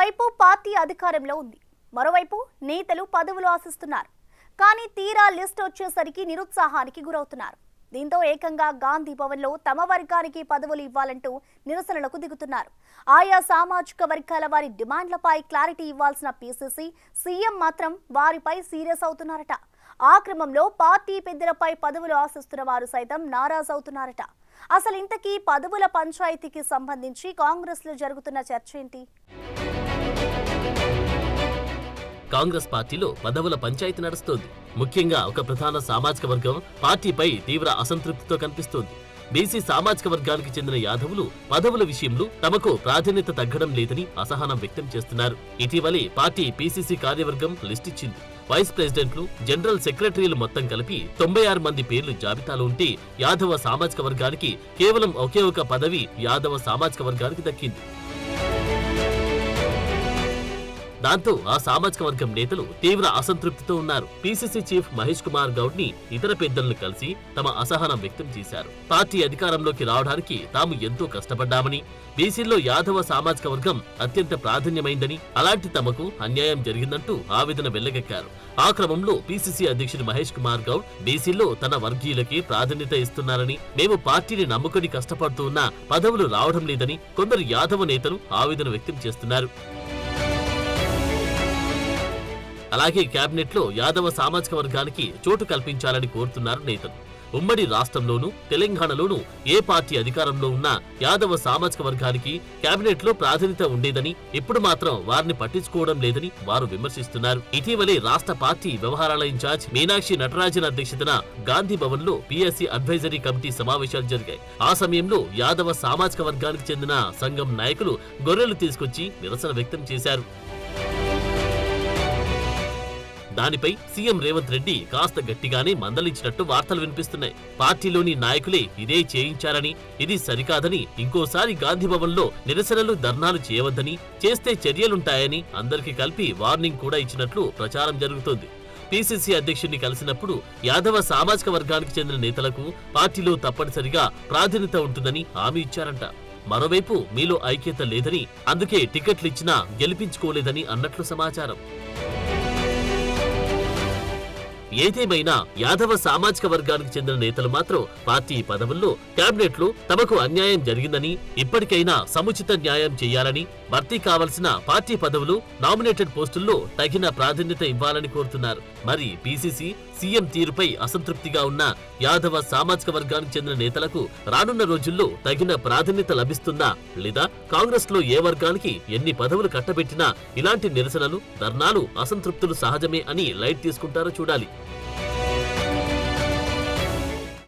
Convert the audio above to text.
ఓవైపు పార్టీ అధికారంలో ఉంది, మరోవైపు నేతలు పదవులు ఆశిస్తున్నారు. కానీ తీరా లిస్ట్ వచ్చేసరికి నిరుత్సాహానికి గురవుతున్నారు. దీంతో ఏకంగా గాంధీ భవన్లో తమ వర్గానికి పదవులు ఇవ్వాలంటూ నిరసనలకు దిగుతున్నారు. ఆయా సామాజిక వర్గాల వారి డిమాండ్లపై క్లారిటీ ఇవ్వాల్సిన పీసీసీ సీఎం మాత్రం వారిపై సీరియస్ అవుతున్నారట. ఆ క్రమంలో పార్టీ పెద్దలపై పదవులు ఆశిస్తున్న వారు సైతం నారాజ్ అవుతున్నారట. అసలు ఇంతకీ పదవుల పంచాయతీకి సంబంధించి కాంగ్రెస్ లో జరుగుతున్న చర్చ ఏంటి? కాంగ్రెస్ పార్టీలో పదవుల పంచాయతీ నడుస్తోంది. ముఖ్యంగా ఒక ప్రధాన సామాజిక వర్గం పార్టీపై తీవ్ర అసంతృప్తితో కనిపిస్తోంది. బీసీ సామాజిక వర్గానికి చెందిన యాదవులు పదవుల విషయంలో తమకు ప్రాధాన్యత తగ్గడం లేదని అసహనం వ్యక్తం చేస్తున్నారు. ఇటీవలే పార్టీ పీసీసీ కార్యవర్గం లిస్ట్ ఇచ్చింది. వైస్ ప్రెసిడెంట్లు, జనరల్ సెక్రటరీలు మొత్తం కలిపి 96 మంది పేర్లు జాబితాలో ఉంటే యాదవ సామాజిక వర్గానికి కేవలం ఒకే ఒక పదవి యాదవ సామాజిక వర్గానికి దక్కింది. దాంతో ఆ సామాజిక వర్గం నేతలు తీవ్ర అసంతృప్తితో ఉన్నారు. పీసీసీ చీఫ్ మహేష్ కుమార్ గౌడ్ ని ఇతర పెద్దలను కలిసి తమ అసహనం వ్యక్తం చేశారు. పార్టీ అధికారంలోకి రావడానికి తాము ఎంతో కష్టపడ్డామని, బీసీల్లో యాదవ సామాజిక వర్గం అత్యంత ప్రాధాన్యమైందని, అలాంటి తమకు అన్యాయం జరిగిందంటూ ఆవేదన వెళ్లగక్కారు. ఆ క్రమంలో పీసీసీ అధ్యక్షుడు మహేష్ కుమార్ గౌడ్ బీసీల్లో తన వర్గీయులకి ప్రాధాన్యత ఇస్తున్నారని, మేము పార్టీని నమ్ముకుని కష్టపడుతూ ఉన్నా పదవులు రావడం లేదని కొందరు యాదవ నేతలు ఆవేదన వ్యక్తం చేస్తున్నారు. అలాగే కేబినెట్ లో యాదవ సామాజిక వర్గానికి చోటు కల్పించాలని కోరుతున్నారు నేతలు. ఉమ్మడి రాష్ట్రంలోనూ తెలంగాణలోనూ ఏ పార్టీ అధికారంలో ఉన్నా యాదవ సామాజిక వర్గానికి కేబినెట్ లో ప్రాధాన్యత ఉండేదని, ఇప్పుడు మాత్రం వారిని పట్టించుకోవడం లేదని వారు విమర్శిస్తున్నారు. ఇటీవలే రాష్ట్ర పార్టీ వ్యవహారాల ఇన్ఛార్జ్ మీనాక్షి నటరాజన్ అధ్యక్షతన గాంధీ భవన్ లో పీఎస్సీ అడ్వైజరీ కమిటీ సమావేశాలు జరిగాయి. ఆ సమయంలో యాదవ సామాజిక వర్గానికి చెందిన సంఘం నాయకులు గొర్రెలు తీసుకొచ్చి నిరసన వ్యక్తం చేశారు. దానిపై సీఎం రేవంత్ రెడ్డి కాస్త గట్టిగానే మందలించినట్టు వార్తలు వినిపిస్తున్నాయి. పార్టీలోని నాయకులే ఇదే చేయించారని, ఇది సరికాదని, ఇంకోసారి గాంధీభవన్లో నిరసనలు ధర్నాలు చేయవద్దని, చేస్తే చర్యలుంటాయని అందరికీ కలిపి వార్నింగ్ కూడా ఇచ్చినట్లు ప్రచారం జరుగుతోంది. పీసీసీ అధ్యక్షుడిని కలిసినప్పుడు యాదవ సామాజిక వర్గానికి చెందిన నేతలకు పార్టీలో తప్పనిసరిగా ప్రాధాన్యత ఉంటుందని హామీ ఇచ్చారంట. మరోవైపు మీలో ఐక్యత లేదని, అందుకే టికెట్లిచ్చినా గెలిపించుకోలేదని అన్నట్లు సమాచారం. ఏదేమైనా యాదవ సామాజిక వర్గానికి చెందిన నేతలు మాత్రం పార్టీ పదవుల్లో, కేబినెట్ లో తమకు అన్యాయం జరిగిందని, ఇప్పటికైనా సముచిత న్యాయం చేయాలని, భర్తీ కావలసిన పార్టీ పదవులు, నామినేటెడ్ పోస్టుల్లో తగిన ప్రాధాన్యత ఇవ్వాలని కోరుతున్నారు. మరి పీసీసీ సీఎం తీరుపై అసంతృప్తిగా ఉన్న యాదవ సామాజిక వర్గానికి చెందిన నేతలకు రానున్న రోజుల్లో తగిన ప్రాధాన్యత లభిస్తుందా, లేదా కాంగ్రెస్ లో ఏ వర్గానికి ఎన్ని పదవులు కట్టబెట్టినా ఇలాంటి నిరసనలు, ధర్నాలు, అసంతృప్తులు సహజమే అని లైట్ తీసుకుంటారో చూడాలి.